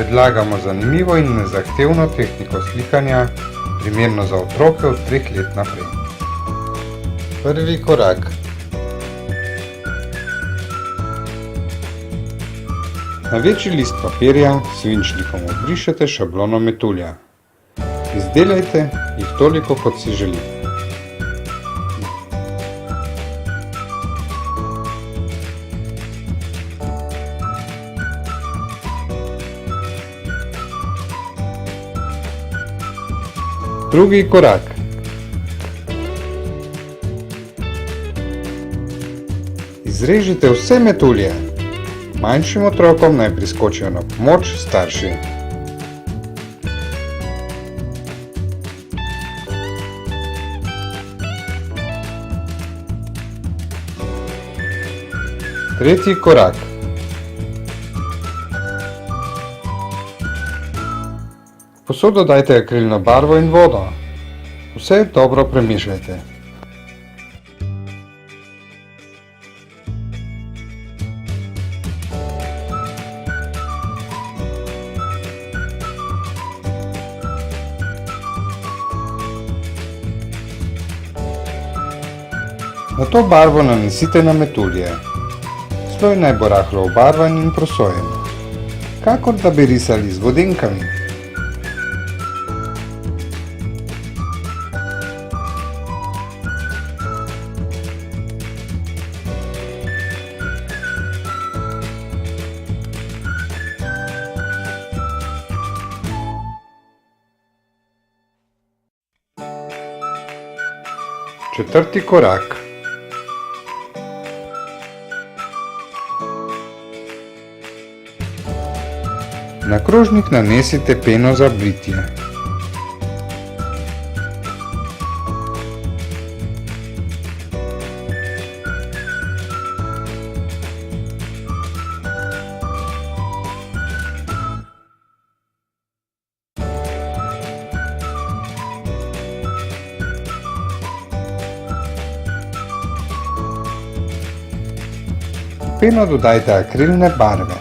Predlagamo zanimivo in nezahtevno tehniko slikanja, primerno za otroke od 3 let naprej. Prvi korak. Na večji list papirja s svinčnikom obrišete šablono metulja. Izdelajte jih toliko, kot si želite. Drugi korak. Izrežite vse metulje. Manjšim otrokom naj priskočijo na pomoč starši. Tretji korak. V posodo dajte akrilno barvo in vodo. Vse dobro premešajte. Nato barvo nanesite na metulje. Sloj naj bo rahlo obarvan in prosojen, kakor da bi risali z vodenkami. Četrti korak. Na krožnik nanesite peno za britje. V peno dodajte akrilne barve.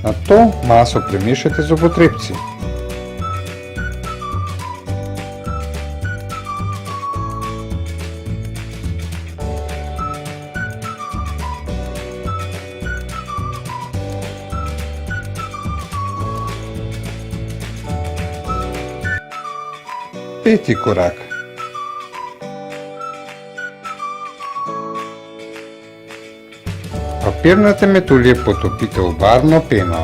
Nato maso premešajte z zobotrebci. Peti korak. Papirnate metulje potopite v barvno peno.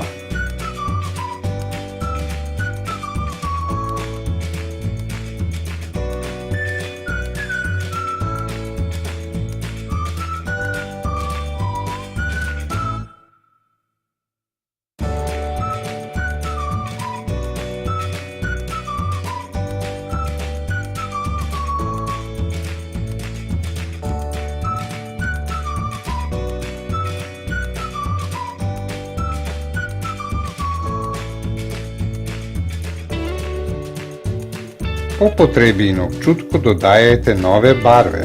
Po potrebi in občutku dodajajte nove barve.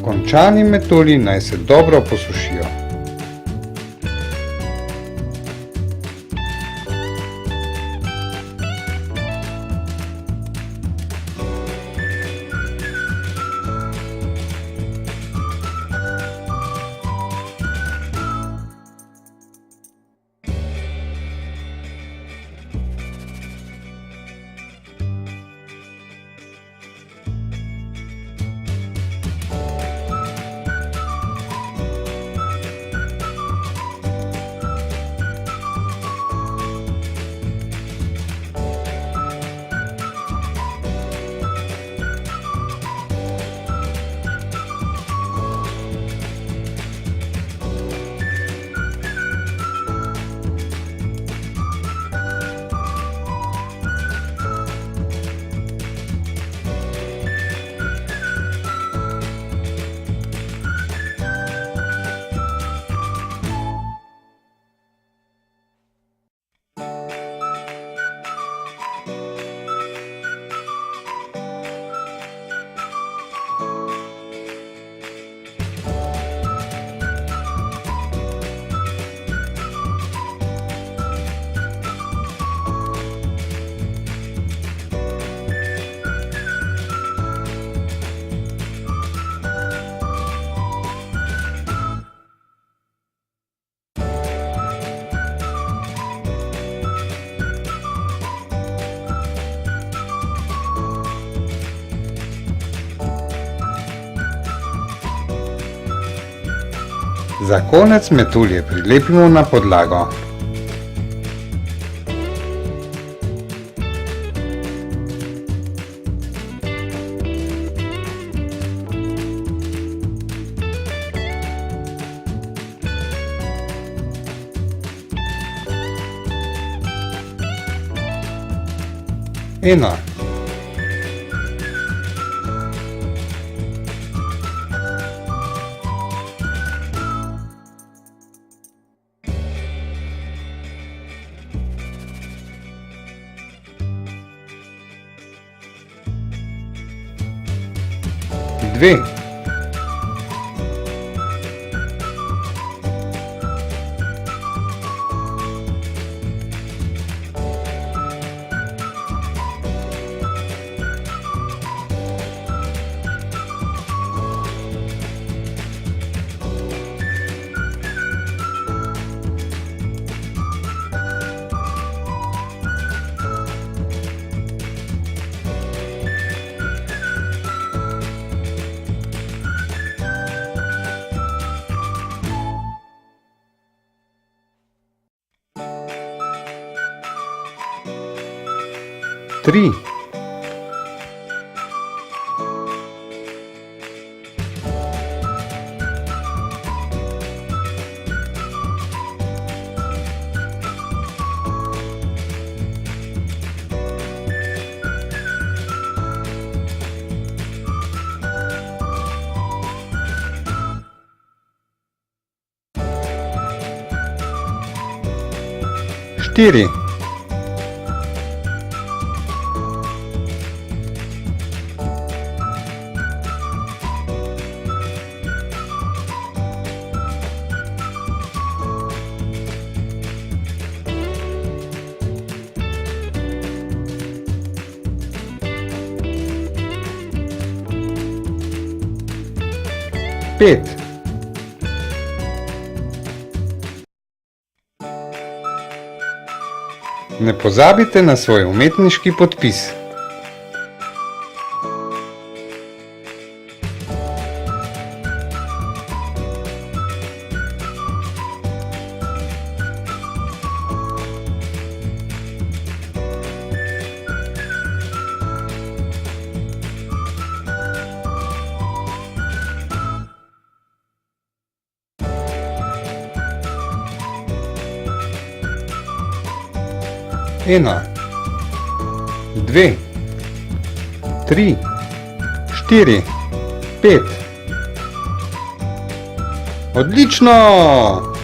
Končani metulji naj se dobro posušijo. Za konec metulje prilepimo na podlago. Ena. Dve. Tri. Štiri. Pet. Ne pozabite na svoj umetniški podpis. Ena, dve, tri, štiri, pet. Odlično!